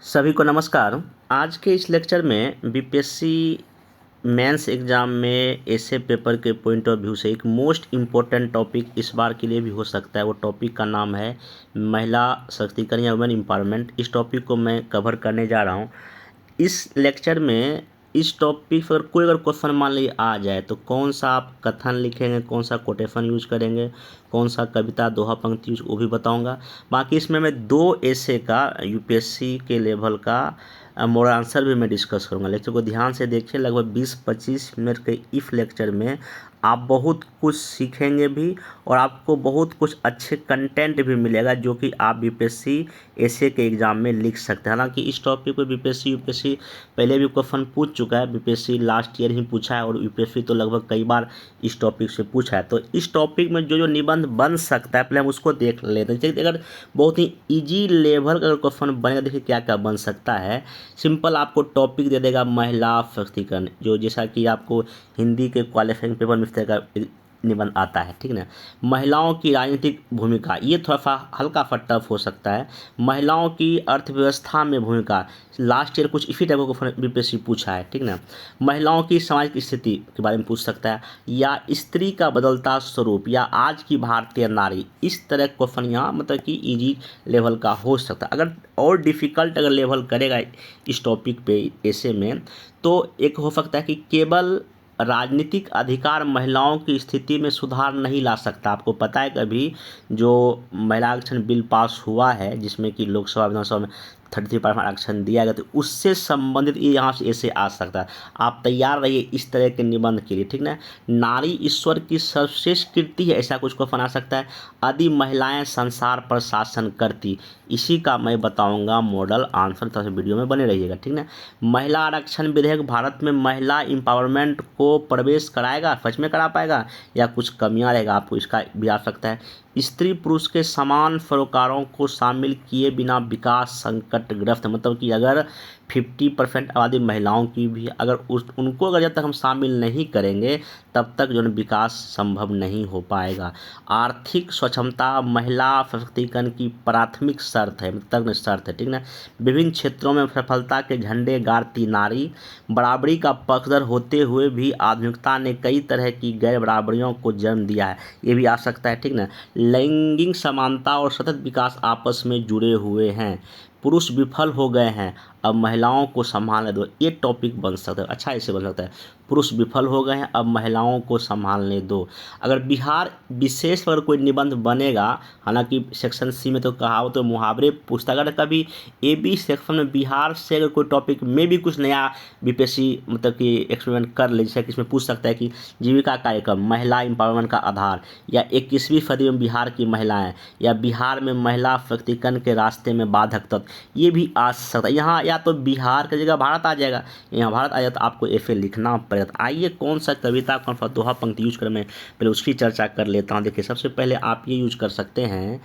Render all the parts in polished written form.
सभी को नमस्कार। आज के इस लेक्चर में बीपीएससी मेंस एग्ज़ाम में ऐसे पेपर के पॉइंट ऑफ व्यू से एक मोस्ट इम्पोर्टेंट टॉपिक इस बार के लिए भी हो सकता है। वो टॉपिक का नाम है महिला सशक्तिकरण या वुमेन एम्पावरमेंट। इस टॉपिक को मैं कवर करने जा रहा हूँ। इस लेक्चर में इस टॉपिक पर कोई अगर क्वेश्चन मान लीजिए आ जाए तो कौन सा आप कथन लिखेंगे, कौन सा कोटेशन यूज करेंगे, कौन सा कविता दोहा पंक्ति यूज, वो भी बताऊंगा। बाकी इसमें मैं 2 ऐसे का यूपीएससी के लेवल का मोरल आंसर भी मैं डिस्कस करूंगा। लेक्चर को ध्यान से देखिए। लगभग 20-25 मिनट के इस लेक्चर में आप बहुत कुछ सीखेंगे भी और आपको बहुत कुछ अच्छे कंटेंट भी मिलेगा जो कि आप बीपीएससी एसए के एग्ज़ाम में लिख सकते हैं। हालांकि इस टॉपिक पे बीपीएससी यूपीएससी पहले भी क्वेश्चन पूछ चुका है। बीपीएससी लास्ट ईयर ही पूछा है और यूपीएससी तो लगभग कई बार इस टॉपिक से पूछा है। तो इस टॉपिक में जो जो निबंध बन सकता है पहले हम उसको देख लेते हैं। देखिए, अगर बहुत ही ईजी लेवल का अगर क्वेश्चन बनेगा, देखिए क्या क्या बन सकता है। सिंपल आपको टॉपिक दे देगा महिला सशक्तिकरण, जो जैसा कि आपको हिंदी के क्वालिफाइंग पेपर में इस तरह का निबंध आता है, ठीक ना। महिलाओं की राजनीतिक भूमिका, ये थोड़ा सा हल्का सा टफ हो सकता है। महिलाओं की अर्थव्यवस्था में भूमिका, लास्ट ईयर कुछ इसी टाइप का बीपीएससी पूछा है, ठीक ना। महिलाओं की सामाजिक स्थिति के बारे में पूछ सकता है, या स्त्री का बदलता स्वरूप, या आज की भारतीय नारी। इस तरह क्वेश्चन यहाँ मतलब कि इजी लेवल का हो सकता है। अगर और डिफ़िकल्ट अगर लेवल करेगा इस टॉपिक पे ऐसे में, तो एक हो सकता है कि केवल राजनीतिक अधिकार महिलाओं की स्थिति में सुधार नहीं ला सकता। आपको पता है कभी जो महिला आरक्षण बिल पास हुआ है जिसमें कि लोकसभा विधानसभा में 33% आरक्षण दिया गया, तो उससे संबंधित ये यहाँ से ऐसे आ सकता है। आप तैयार रहिए इस तरह के निबंध के लिए, ठीक ना। नारी ईश्वर की सर्वश्रेष्ठ कृति है, ऐसा कुछ को बना सकता है। आदि महिलाएं संसार पर शासन करती, इसी का मैं बताऊंगा मॉडल आंसर। तो वीडियो में बने रहिएगा, ठीक ना। महिला आरक्षण विधेयक भारत में महिला एम्पावरमेंट को प्रवेश कराएगा, सच में करा पाएगा, या कुछ कमियां रहेगा, आपको इसका भी आ सकता है। स्त्री पुरुष के समान सरोकारों को शामिल किए बिना विकास संकटग्रस्त, मतलब कि अगर 50% आबादी महिलाओं की भी अगर उनको अगर जब तक हम शामिल नहीं करेंगे तब तक जो है विकास संभव नहीं हो पाएगा। आर्थिक स्वच्छता महिला सशक्तिकरण की प्राथमिक शर्त है, तग्न शर्त है, ठीक ना। विभिन्न क्षेत्रों में सफलता के झंडे गाड़ती नारी, बराबरी का पक्षधर होते हुए भी आधुनिकता ने कई तरह की गैर बराबरियों को जन्म दिया है, ये भी आ सकता है, ठीक ना। लैंगिक समानता और सतत विकास आपस में जुड़े हुए हैं, पुरुष विफल हो गए हैं, अब महिलाओं को संभालने दो, ये टॉपिक बन सकता है। अच्छा, ऐसे बन सकता है, पुरुष विफल हो गए हैं, अब महिलाओं को संभालने दो। अगर बिहार विशेष पर कोई निबंध बनेगा, हालांकि सेक्शन सी में तो कहावत तो मुहावरे पूछता, अगर कभी ए बी सेक्शन में बिहार से अगर कोई टॉपिक में भी कुछ नया बीपीएससी मतलब कि एक्सपेरिमेंट कर ले, जैसे कि इसमें पूछ सकता है कि जीविका कार्यक्रम महिला एम्पावरमेंट का आधार, या 21वीं सदी में बिहार की महिलाएं, या बिहार में महिला सशक्तिकरण के रास्ते में बाधक तत्व, ये भी आ सकता है। यहाँ या तो बिहार की जगह भारत आ जाएगा, यहाँ भारत आ जाए तो आपको ऐसे लिखना पड़ेगा। आइए कौन सा कविता कौन सा दोहा पंक्ति यूज करें, मैं पहले उसकी चर्चा कर लेता हूँ। देखिए, सबसे पहले आप ये यूज कर सकते हैं,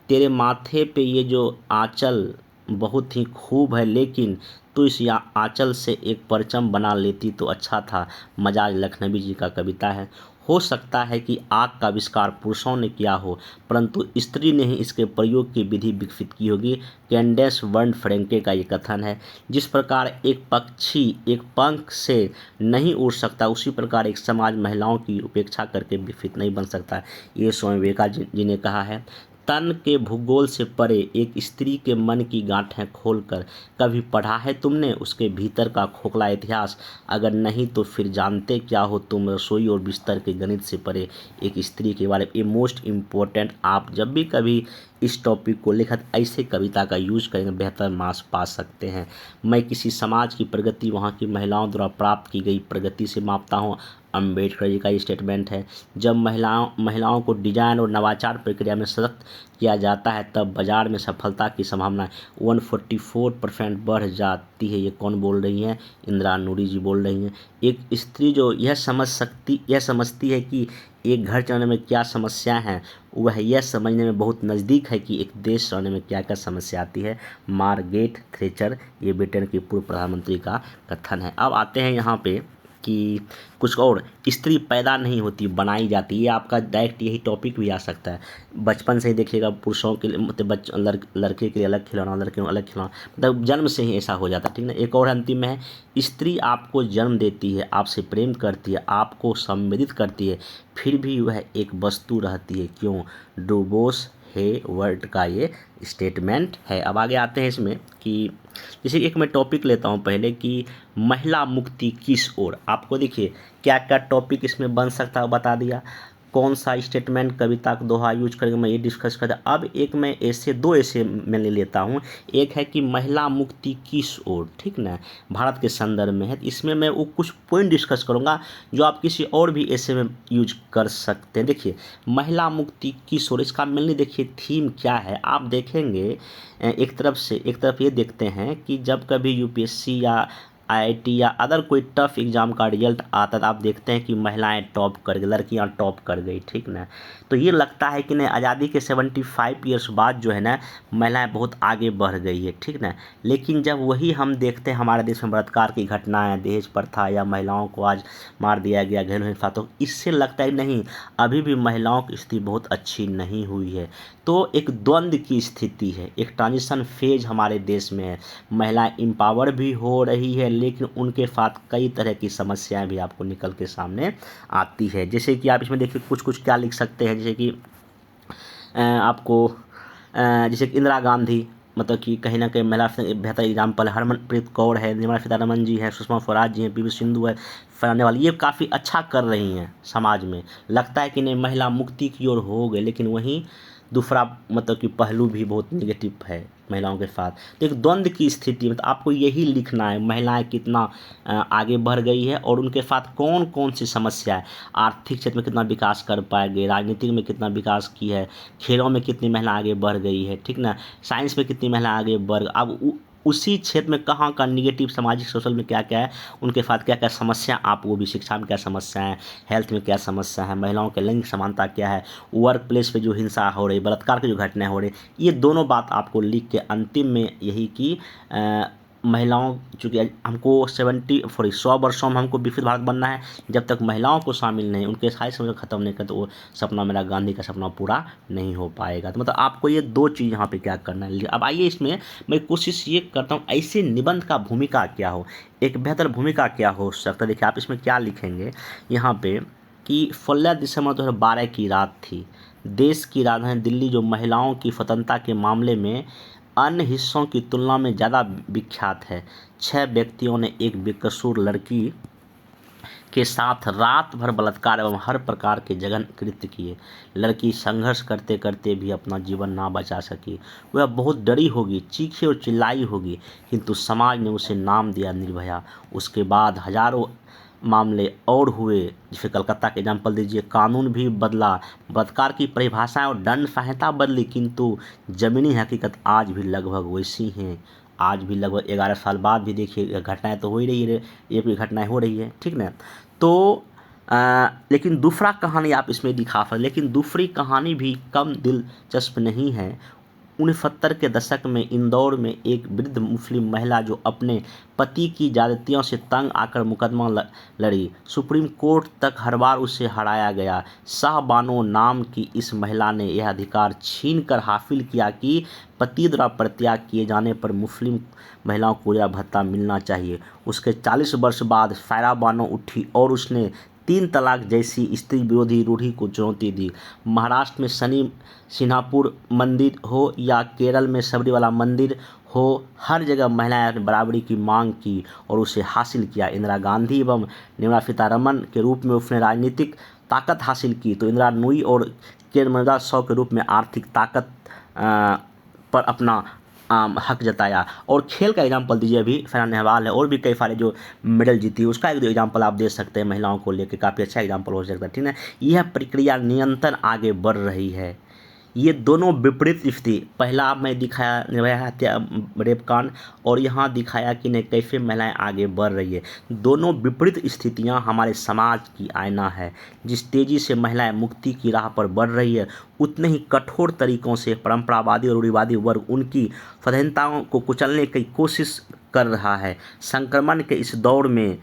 तेरे माथे पे ये जो आंचल बहुत ही खूब है, लेकिन तो इस आंचल से एक परचम बना लेती तो अच्छा था। मजाज लखनवी जी का कविता है। हो सकता है कि आग का आविष्कार पुरुषों ने किया हो, परंतु स्त्री ने ही इसके प्रयोग की विधि विकसित की होगी। कैंडेस वर्न फ्रेंके का ये कथन है। जिस प्रकार एक पक्षी एक पंख से नहीं उड़ सकता, उसी प्रकार एक समाज महिलाओं की उपेक्षा करके विकसित नहीं बन सकता, ये स्वामी विवेकानंद जी ने कहा है। तन के भूगोल से परे एक स्त्री के मन की गांठें खोलकर कभी पढ़ा है तुमने उसके भीतर का खोखला इतिहास? अगर नहीं तो फिर जानते क्या हो तुम रसोई और बिस्तर के गणित से परे एक स्त्री के बारे में? ये मोस्ट इम्पोर्टेंट, आप जब भी कभी इस टॉपिक को लिखत ऐसे कविता का यूज करेंगे बेहतर मार्क्स पा सकते हैं। मैं किसी समाज की प्रगति वहाँ की महिलाओं द्वारा प्राप्त की गई प्रगति से मापता हूँ, अम्बेडकर जी का ये स्टेटमेंट है। जब महिलाओं को डिजाइन और नवाचार प्रक्रिया में सशक्त किया जाता है तब बाजार में सफलता की संभावना 144% बढ़ जाती है। ये कौन बोल रही हैं? इंदिरा नूरी जी बोल रही हैं। एक स्त्री जो यह समझती है कि एक घर चलाने में क्या समस्या है, वह यह समझने में बहुत नज़दीक है कि एक देश चलाने में क्या क्या समस्या आती है। मार्गरेट थैचर, ये ब्रिटेन की पूर्व प्रधानमंत्री का कथन है। अब आते हैं यहाँ पे कि कुछ और, स्त्री पैदा नहीं होती बनाई जाती। ये आपका डायरेक्ट यही टॉपिक भी आ सकता है। बचपन से ही देखिएगा, पुरुषों के लिए मतलब लड़के के लिए अलग खिलौना, लड़के को अलग खिलौना, मतलब जन्म से ही ऐसा हो जाता है, ठीक ना। एक और अंतिम में है, स्त्री आपको जन्म देती है, आपसे प्रेम करती है, आपको संवेदित करती है, फिर भी वह एक वस्तु रहती है। क्यों? डुबोस हेवर्ड का ये स्टेटमेंट है। अब आगे आते हैं इसमें कि जैसे एक मैं टॉपिक लेता हूँ पहले कि महिला मुक्ति किस ओर। आपको देखिए क्या क्या टॉपिक इसमें बन सकता है बता दिया, कौन सा स्टेटमेंट कविता का दोहा यूज करके मैं ये डिस्कस करता। अब एक मैं ऐसे दो ऐसे मैं ले लेता हूँ, एक है कि महिला मुक्ति किस ओर, ठीक ना, भारत के संदर्भ में है। इसमें मैं वो कुछ पॉइंट डिस्कस करूँगा जो आप किसी और भी ऐसे में यूज कर सकते हैं। देखिए महिला मुक्ति किस ओर, इसका मेनली देखिए थीम क्या है। आप देखेंगे एक तरफ ये देखते हैं कि जब कभी यूपीएससी या आईआईटी या अदर कोई टफ एग्जाम का रिजल्ट आता है, आप देखते हैं कि महिलाएं टॉप कर गई, लड़कियां टॉप कर गई, ठीक ना। तो ये लगता है कि नहीं, आज़ादी के 75 ईयर्स बाद जो है ना, महिलाएं बहुत आगे बढ़ गई है, ठीक ना। लेकिन जब वही हम देखते हैं हमारे देश में बलात्कार की घटनाएं, दहेज प्रथा या महिलाओं को आज मार दिया गया, घरेलू हिंसा, तो इससे लगता है नहीं, अभी भी महिलाओं की स्थिति बहुत अच्छी नहीं हुई है। तो एक द्वंद्व की स्थिति है, एक ट्रांजिशन फेज हमारे देश में है। महिलाएं एम्पावर भी हो रही है, लेकिन उनके साथ कई तरह की समस्याएं भी आपको निकल के सामने आती है। जैसे कि आप इसमें देखिए कुछ क्या लिख सकते हैं, जैसे कि आपको जैसे कि इंदिरा गांधी, मतलब कि कहीं ना कहीं महिला से बेहतर एग्जाम्पल है। हरमनप्रीत कौर है, निर्मला सीतारमण जी हैं, सुषमा स्वराज जी हैं, पीवी सिंधु है, फैलाने वाली, ये काफ़ी अच्छा कर रही हैं समाज में। लगता है कि नहीं महिला मुक्ति की ओर हो गए, लेकिन वहीं दूसरा मतलब कि पहलू भी बहुत नेगेटिव है महिलाओं के साथ। तो एक द्वंद्व की स्थिति, मतलब आपको यही लिखना है महिलाएं कितना आगे बढ़ गई है और उनके साथ कौन कौन सी समस्या है। आर्थिक क्षेत्र में कितना विकास कर पाएंगे, राजनीति में कितना विकास की है, खेलों में कितनी महिला आगे बढ़ गई है, ठीक ना, साइंस में कितनी महिला आगे बढ़। अब उसी क्षेत्र में कहाँ का निगेटिव सामाजिक सोशल में क्या क्या है, उनके साथ क्या क्या समस्या, आप वो भी, शिक्षा में क्या समस्या है, हेल्थ में क्या समस्या है, महिलाओं के लिंग समानता क्या है, वर्क प्लेस पे जो हिंसा हो रही, बलात्कार की जो घटनाएं हो रही, ये दोनों बात आपको लिख के अंतिम में यही कि महिलाओं, चूँकि हमको 100 वर्षों में हमको विकसित भारत बनना है, जब तक महिलाओं को शामिल नहीं, उनके सारी समस्या खत्म नहीं कर, तो वो सपना मेरा गांधी का सपना पूरा नहीं हो पाएगा। तो मतलब आपको ये दो चीज़ यहाँ पे क्या करना है। अब आइए इसमें मैं कोशिश ये करता हूँ ऐसे निबंध का भूमिका क्या हो, एक बेहतर भूमिका क्या हो सकता है। देखिए आप इसमें क्या लिखेंगे यहाँ पे कि 16 दिसंबर 2012 की रात थी। देश की राजधानी दिल्ली जो महिलाओं की स्वतंत्रता के मामले में अन्य हिस्सों की तुलना में ज़्यादा विख्यात है। 6 व्यक्तियों ने एक बेकसूर लड़की के साथ रात भर बलात्कार एवं हर प्रकार के जघन्य कृत्य किए। लड़की संघर्ष करते करते भी अपना जीवन ना बचा सकी। वह बहुत डरी होगी, चीखी और चिल्लाई होगी, किंतु समाज ने उसे नाम दिया निर्भया। उसके बाद हजारों मामले और हुए, जैसे कलकत्ता के एग्जाम्पल दीजिए, कानून भी बदला, बलात्कार की परिभाषाएं और दंड संहिता बदली, किंतु ज़मीनी हकीकत आज भी लगभग वैसी हैं। आज भी लगभग 11 साल बाद भी देखिए घटनाएं तो हो ही रही है, एक घटनाएं हो रही है, ठीक ना। तो लेकिन दूसरा कहानी आप इसमें दिखा सकते, लेकिन दूसरी कहानी भी कम दिलचस्प नहीं है। 69 के दशक में इंदौर में एक वृद्ध मुस्लिम महिला जो अपने पति की ज्यादतियों से तंग आकर मुकदमा लड़ी, सुप्रीम कोर्ट तक हर बार उसे हराया गया। शाहबानो नाम की इस महिला ने यह अधिकार छीनकर हासिल किया कि पति द्वारा परित्याग किए जाने पर मुस्लिम महिलाओं को यह भत्ता मिलना चाहिए। उसके 40 वर्ष बाद सायरा बानो उठी और उसने 3 तलाक जैसी स्त्री विरोधी रूढ़ि को चुनौती दी। महाराष्ट्र में शनि सिंगापुर मंदिर हो या केरल में सबरीवाला मंदिर हो, हर जगह महिलाएं ने बराबरी की मांग की और उसे हासिल किया। इंदिरा गांधी एवं निर्मला सीतारमण के रूप में उसने राजनीतिक ताकत हासिल की, तो इंदिरा नूई और केरमदा शॉ के रूप में आर्थिक ताकत पर अपना हक जताया। और खेल का एग्जाम्पल दीजिए, अभी साइना नेहवाल है और भी कई सारे जो मेडल जीती, उसका एक दो एग्जाम्पल आप दे सकते हैं महिलाओं को लेकर, काफ़ी अच्छा एग्जाम्पल हो सकता है, ठीक है। यह प्रक्रिया निरंतर आगे बढ़ रही है। ये दोनों विपरीत स्थिति, पहला मैं दिखाया निर्भया हत्या रेप कांड, और यहाँ दिखाया कि नहीं कैसे महिलाएं आगे बढ़ रही है। दोनों विपरीत स्थितियाँ हमारे समाज की आईना है। जिस तेज़ी से महिलाएं मुक्ति की राह पर बढ़ रही है, उतने ही कठोर तरीकों से परंपरावादी और रूढ़िवादी वर्ग उनकी स्वाधीनताओं को कुचलने की कोशिश कर रहा है। संक्रमण के इस दौर में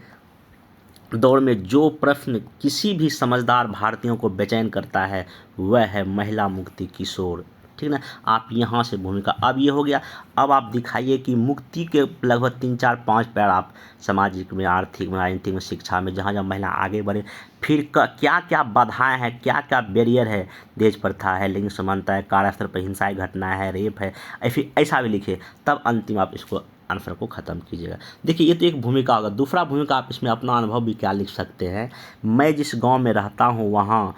दौर में जो प्रश्न किसी भी समझदार भारतीयों को बेचैन करता है वह है महिला मुक्ति की शोर। ठीक ना। आप यहाँ से भूमिका, अब ये हो गया। अब आप दिखाइए कि मुक्ति के लगभग 3 4 5 पैर आप सामाजिक में, आर्थिक में, राजनीतिक में, शिक्षा में, जहाँ जहाँ महिला आगे बढ़े, फिर क्या क्या बाधाएं हैं, क्या क्या बैरियर है। दहेज प्रथा है, लिंग समानता है, कार्यस्थल पर हिंसाएं घटनाएं है, रेप है, ऐसा भी लिखिए, तब अंतिम आप इसको आंसर को ख़त्म कीजिएगा। देखिए ये तो एक भूमिका होगा। दूसरा भूमिका आप इसमें अपना अनुभव भी क्या लिख सकते हैं। मैं जिस गांव में रहता हूं वहां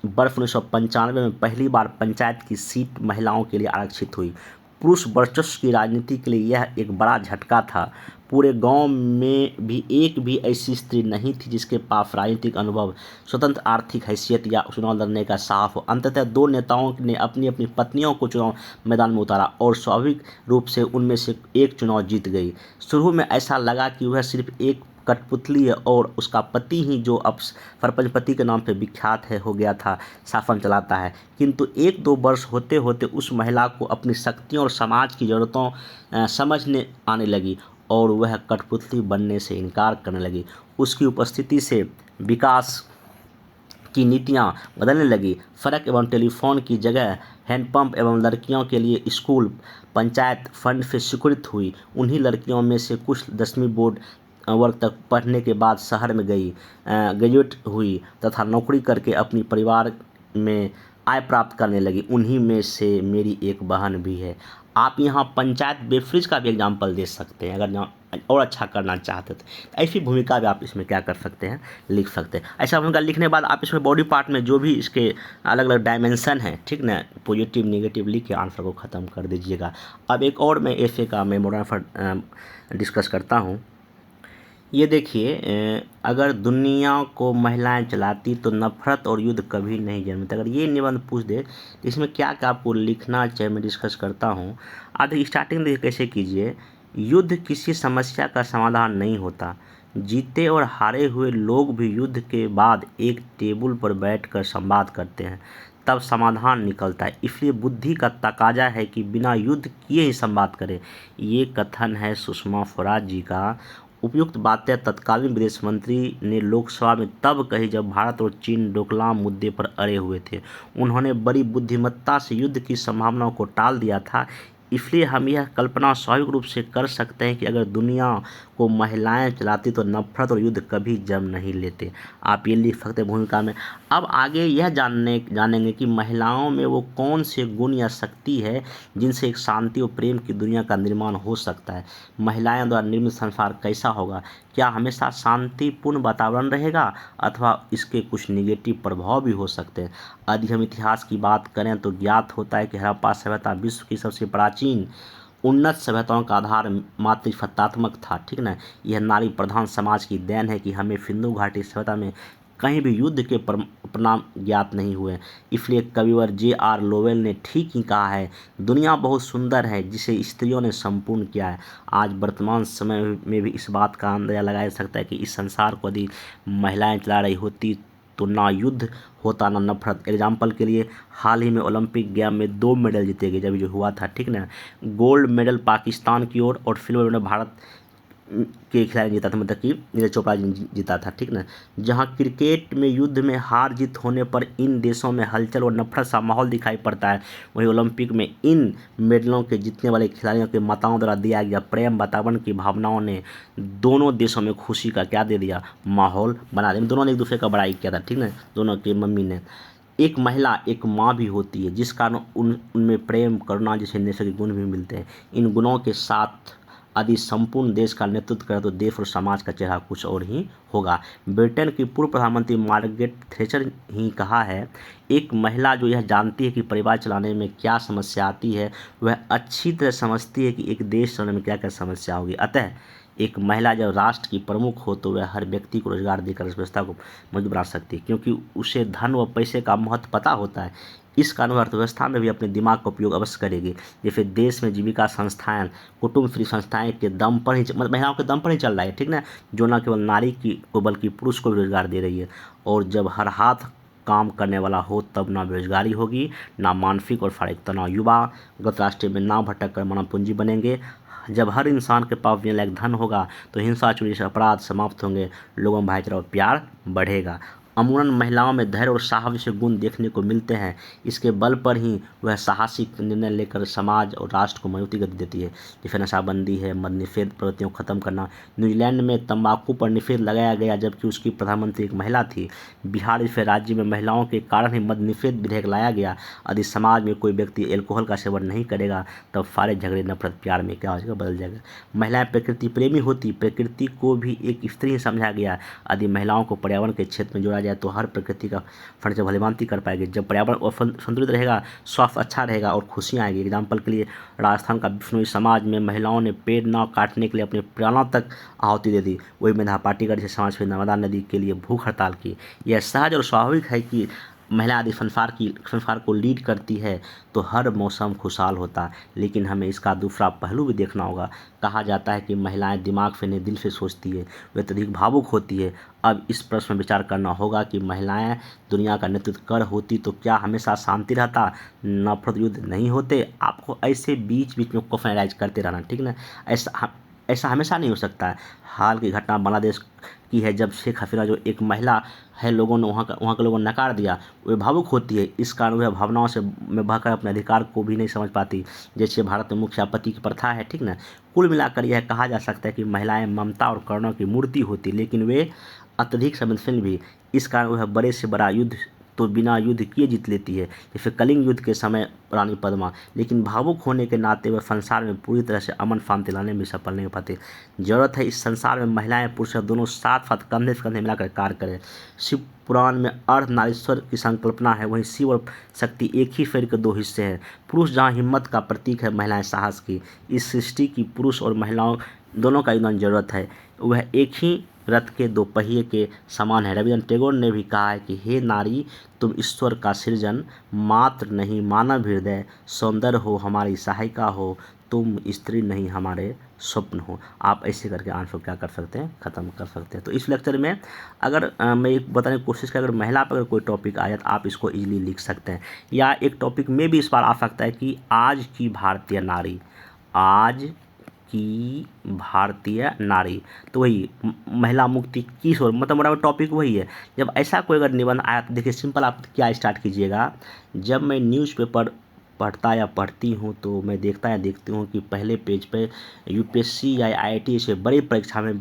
वर्ष 1995 में पहली बार पंचायत की सीट महिलाओं के लिए आरक्षित हुई। पुरुष वर्चस्व की राजनीति के लिए यह एक बड़ा झटका था। पूरे गांव में भी एक भी ऐसी स्त्री नहीं थी जिसके पास राजनीतिक अनुभव, स्वतंत्र आर्थिक हैसियत या चुनाव लड़ने का साहस हो। अंततः 2 नेताओं ने अपनी अपनी पत्नियों को चुनाव मैदान में उतारा और स्वाभाविक रूप से उनमें से एक चुनाव जीत गई। शुरू में ऐसा लगा कि वह सिर्फ एक कठपुतली है और उसका पति ही, जो अब सरपंच पति के नाम पे विख्यात है, हो गया था, शासन चलाता है। किंतु 1-2 वर्ष होते होते उस महिला को अपनी शक्तियों और समाज की ज़रूरतों समझने आने लगी और वह कठपुतली बनने से इनकार करने लगी। उसकी उपस्थिति से विकास की नीतियाँ बदलने लगी। सड़क एवं टेलीफोन की जगह हैंडपंप एवं लड़कियों के लिए स्कूल पंचायत फंड से स्वीकृत हुई। उन्हीं लड़कियों में से कुछ 10वीं बोर्ड वर्ग तक पढ़ने के बाद शहर में गई, ग्रेजुएट हुई तथा नौकरी करके अपनी परिवार में आय प्राप्त करने लगी। उन्हीं में से मेरी एक बहन भी है। आप यहाँ पंचायत बेफरीज का भी एग्जाम्पल दे सकते हैं, अगर और अच्छा करना चाहते तो ऐसी भूमिका भी आप इसमें क्या कर सकते हैं, लिख सकते हैं। ऐसा भूमिका लिखने के बाद आप इसमें बॉडी पार्ट में जो भी इसके अलग अलग डायमेंशन हैं, ठीक ना, पॉजिटिव नेगेटिव लिख के आंसर को ख़त्म कर दीजिएगा। अब एक और मैं ऐसे का मेमोरेंडम डिस्कस करता हूँ। ये देखिए, अगर दुनिया को महिलाएं चलाती तो नफरत और युद्ध कभी नहीं जन्मते। अगर ये निबंध पूछ दे तो इसमें क्या क्या आपको लिखना चाहिए, मैं डिस्कस करता हूँ। आप स्टार्टिंग देखिए कैसे कीजिए। युद्ध किसी समस्या का समाधान नहीं होता। जीते और हारे हुए लोग भी युद्ध के बाद एक टेबल पर बैठकर संवाद करते हैं, तब समाधान निकलता है। इसलिए बुद्धि का तकाजा है कि बिना युद्ध किए ही संवाद करें। ये कथन है सुषमा स्वराज जी का। उपयुक्त बातें तत्कालीन विदेश मंत्री ने लोकसभा में तब कही जब भारत और चीन डोकलाम मुद्दे पर अड़े हुए थे। उन्होंने बड़ी बुद्धिमत्ता से युद्ध की संभावनाओं को टाल दिया था। इसलिए हम यह कल्पना स्वाभाविक रूप से कर सकते हैं कि अगर दुनिया को महिलाएं चलाती तो नफरत और युद्ध कभी जन्म नहीं लेते। आप ये लिख सकते हैं भूमिका में। अब आगे यह जानेंगे कि महिलाओं में वो कौन से गुण या शक्ति है जिनसे एक शांति और प्रेम की दुनिया का निर्माण हो सकता है। महिलाएं द्वारा निर्मित संसार कैसा होगा? क्या हमेशा शांतिपूर्ण वातावरण रहेगा अथवा इसके कुछ निगेटिव प्रभाव भी हो सकते हैं? यदि हम इतिहास की बात करें तो ज्ञात होता है कि हड़प्पा सभ्यता विश्व की सबसे प्राचीन उन्नत सभ्यताओं का आधार मातृसत्तात्मक था। ठीक ना। यह नारी प्रधान समाज की देन है कि हमें सिंधु घाटी सभ्यता में कहीं भी युद्ध के परिणाम ज्ञात नहीं हुए। इसलिए कविवर J.R. लोवेल ने ठीक ही कहा है, दुनिया बहुत सुंदर है जिसे स्त्रियों ने संपूर्ण किया है। आज वर्तमान समय में भी इस बात का अंदाजा लगाया जा सकता है कि इस संसार को यदि महिलाएं चला रही होती तो ना युद्ध होता ना नफरत। एग्जाम्पल के लिए हाल ही में ओलंपिक गेम में 2 मेडल जीते गए जब जो हुआ था। ठीक ना। गोल्ड मेडल पाकिस्तान की ओर और सिल्वर मेडल भारत के खिलाड़ी जीता था, मतलब कि नीरज चोपड़ा जीता था। ठीक ना। जहां क्रिकेट में युद्ध में हार जीत होने पर इन देशों में हलचल और नफरत सा माहौल दिखाई पड़ता है, वहीं ओलंपिक में इन मेडलों के जीतने वाले खिलाड़ियों के माताओं द्वारा दिया गया प्रेम वातावरण की भावनाओं ने दोनों देशों में खुशी का क्या दे दिया, माहौल बना दिया। दोनों ने एक दूसरे का बड़ाई किया था। ठीक ना। दोनों की मम्मी ने। एक महिला एक माँ भी होती है जिस कारण उनमें प्रेम करुणा जैसे नैसर्गिक गुण भी मिलते हैं। इन गुणों के साथ यदि संपूर्ण देश का नेतृत्व करे तो देश और समाज का चेहरा कुछ और ही होगा। ब्रिटेन की पूर्व प्रधानमंत्री मार्गरेट थैचर ही कहा है, एक महिला जो यह जानती है कि परिवार चलाने में क्या समस्या आती है वह अच्छी तरह समझती है कि एक देश चलाने में क्या क्या समस्या होगी। अतः एक महिला जब राष्ट्र की प्रमुख हो तो वह हर व्यक्ति को रोजगार देकर अर्थव्यवस्था को मजबूत बना सकती है, क्योंकि उसे धन व पैसे का महत्व पता होता है। इस कारण वह अर्थव्यवस्था में भी अपने दिमाग का उपयोग अवश्य करेगी। जैसे देश में जीविका संस्थाएं, कुटुंब श्री संस्थाएं के दम पर ही, मतलब महिलाओं के दम पर ही चल रहा है। ठीक ना। जो न केवल नारी की को बल्कि पुरुष को भी रोजगार दे रही है। और जब हर हाथ काम करने वाला हो तब ना बेरोजगारी होगी ना मानसिक और शारीरिक तनाव। युवा गत राष्ट्रीय में ना भटक कर मानव पूंजी बनेंगे जब हर इंसान के पास अपने लायक धन होगा तो हिंसा चोरी से अपराध समाप्त होंगे, लोगों में भाईचारा और प्यार बढ़ेगा। अमूमन महिलाओं में धैर्य और साहस जैसे गुण देखने को मिलते हैं। इसके बल पर ही वह साहसिक निर्णय लेकर समाज और राष्ट्र को मजबूती गति देती है। जैसे नशाबंदी है, मद निषेध प्रवृत्तियों को खत्म करना। न्यूजीलैंड में तंबाकू पर निषेध लगाया गया जबकि उसकी प्रधानमंत्री एक महिला थी। बिहार जैसे राज्य में महिलाओं के कारण ही मद निषेध विधेयक लाया गया। यदि समाज में कोई व्यक्ति एल्कोहल का सेवन नहीं करेगा तब सारे झगड़े नफरत प्यार में क्या हो जाएगा, बदल जाएगा। महिलाएं प्रकृति प्रेमी होती, प्रकृति को भी एक स्त्री ही समझा गया। यदि महिलाओं को पर्यावरण के क्षेत्र में जोड़ा जाए तो हर प्रकृति का फंड से भलीभांति कर पाएगी। जब पर्यावरण संतुलित रहेगा, स्वास्थ्य अच्छा रहेगा और खुशियाँ आएगी। एग्जाम्पल के लिए राजस्थान का बिश्नोई समाज में महिलाओं ने पेड़ न काटने के लिए अपने प्राणों तक आहुति दे दी। वही मेधा पाटीगढ़ जैसे समाज में नर्मदा नदी के लिए भूख हड़ताल की। यह सहज और स्वाभाविक है कि महिला यदि संसार को लीड करती है तो हर मौसम खुशहाल होता है। लेकिन हमें इसका दूसरा पहलू भी देखना होगा। कहा जाता है कि महिलाएं दिमाग से नहीं दिल से सोचती है, वे अत्यधिक भावुक होती है। अब इस प्रश्न में विचार करना होगा कि महिलाएं दुनिया का नेतृत्व कर होती तो क्या हमेशा शांति रहता, नफरत युद्ध नहीं होते। आपको ऐसे बीच बीच में क्वेश्चन राइज करते रहना, ठीक ना। ऐसा हमेशा नहीं हो सकता है। हाल की घटना बांग्लादेश की है, जब शेख हसीना जो एक महिला है, लोगों ने वहाँ के लोगों ने नकार दिया। वे भावुक होती है, इस कारण वह भावनाओं से में बहकर अपने अधिकार को भी नहीं समझ पाती। जैसे भारत में मुख्य पति की प्रथा है, ठीक ना। कुल मिलाकर यह कहा जा सकता है कि महिलाएं ममता और करुणा की मूर्ति होती, लेकिन वे अत्यधिक संवेदनशील भी। इस कारण वह बड़े से बड़ा युद्ध तो बिना युद्ध किए जीत लेती है, जैसे कलिंग युद्ध के समय रानी पद्मा। लेकिन भावुक होने के नाते वह संसार में पूरी तरह से अमन शांति लाने में सफल नहीं हो पाते। जरूरत है इस संसार में महिलाएं पुरुष दोनों साथ साथ कंधे से कंधे मिलाकर कार्य करें। शिव पुराण में अर्धनारीश्वर की संकल्पना है, वहीं शिव और शक्ति एक ही शरीर के दो हिस्से हैं। पुरुष जहाँ हिम्मत का प्रतीक है, महिलाएं साहस की। इस सृष्टि की पुरुष और महिलाओं दोनों का योगदान जरूरत है। वह एक ही रथ के दो पहिए के समान है। रविंद्रनाथ टैगोर ने भी कहा है कि हे नारी, तुम ईश्वर का सृजन मात्र नहीं, मानव हृदय सौंदर्य हो, हमारी सहायिका हो, तुम स्त्री नहीं हमारे स्वप्न हो। आप ऐसे करके आंसर क्या कर सकते हैं, ख़त्म कर सकते हैं। तो इस लेक्चर में अगर मैं एक बताने की कोशिश करें, अगर महिला पर अगर कोई टॉपिक आया तो आप इसको इजीली लिख सकते हैं। या एक टॉपिक में भी इस बार आ सकता है कि आज की भारतीय नारी, आज की भारतीय नारी, तो वही महिला मुक्ति की ओर, मतलब मेरा टॉपिक वही है। जब ऐसा कोई अगर निबंध आया तो देखिए सिंपल आप क्या स्टार्ट कीजिएगा। जब मैं न्यूज़पेपर पढ़ता या पढ़ती हूँ तो मैं देखती हूँ कि पहले पेज पे यूपीएससी या आईआईटी से बड़ी परीक्षा में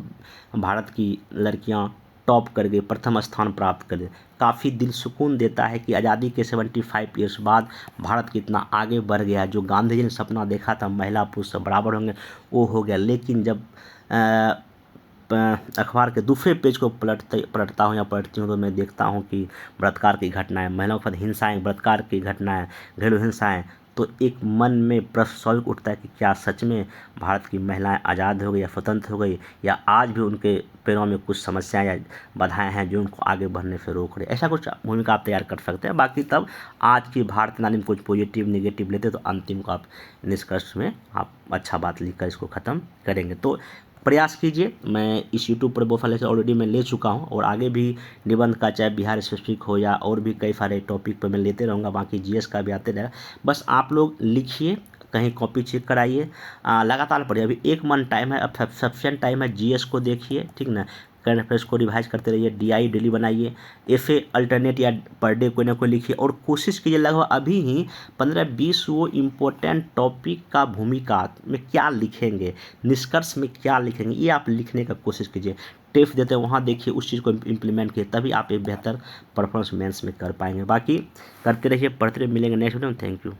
भारत की लड़कियाँ टॉप कर गई, प्रथम स्थान प्राप्त कर गई। काफ़ी दिल सुकून देता है कि आज़ादी के 75 ईयर्स बाद भारत कितना आगे बढ़ गया। जो गांधी जी ने सपना देखा था महिला पुरुष सब बराबर होंगे, वो हो गया। लेकिन जब अखबार के दूसरे पेज को पलटता हूँ या पढ़ती हूँ तो मैं देखता हूँ कि बलात्कार की घटनाएं, महिलाओं के साथ हिंसाएं, बलात्कार की घटनाएं, घरेलू हिंसाएं, तो एक मन में प्रश्न स्वाभाविक उठता है कि क्या सच में भारत की महिलाएं आज़ाद हो गई या स्वतंत्र हो गई, या आज भी उनके पैरों में कुछ समस्याएं या बाधाएं हैं जो उनको आगे बढ़ने से रोक रहे। ऐसा कुछ भूमिका आप तैयार कर सकते हैं। बाकी तब आज की भारतीय नारी में कुछ पॉजिटिव नेगेटिव लेते तो अंतिम को आप निष्कर्ष में आप अच्छा बात लिखकर इसको ख़त्म करेंगे। तो प्रयास कीजिए। मैं इस यूट्यूब पर बहुत सारे लेक्चर ऑलरेडी मैं ले चुका हूं और आगे भी निबंध का चाहे बिहार स्पेसिफिक हो या और भी कई सारे टॉपिक पर मैं लेते रहूँगा। बाकी जीएस का भी आते रहेगा। बस आप लोग लिखिए, कहीं कॉपी चेक कराइए, लगातार पढ़िए। अभी 1 मंथ टाइम है, अब सफिशिएंट टाइम है। जीएस को देखिए, ठीक ना। करंट अफेयर्स को रिवाइज करते रहिए। डीआई डेली बनाइए। एफए अल्टरनेट या पर डे कोई ना कोई लिखिए और कोशिश कीजिए लगभग अभी ही 15-20 वो इम्पोर्टेंट टॉपिक का भूमिका में क्या लिखेंगे, निष्कर्ष में क्या लिखेंगे, ये आप लिखने का कोशिश कीजिए। टेस्ट देते हैं वहाँ देखिए, उस चीज़ को इम्प्लीमेंट कीजिए, तभी आप एक बेहतर परफॉर्मेंस मेंस में कर पाएंगे। बाकी करते रहिए, पढ़ते रहिए। मिलेंगे नेक्स्ट वीडियो में। Thank you.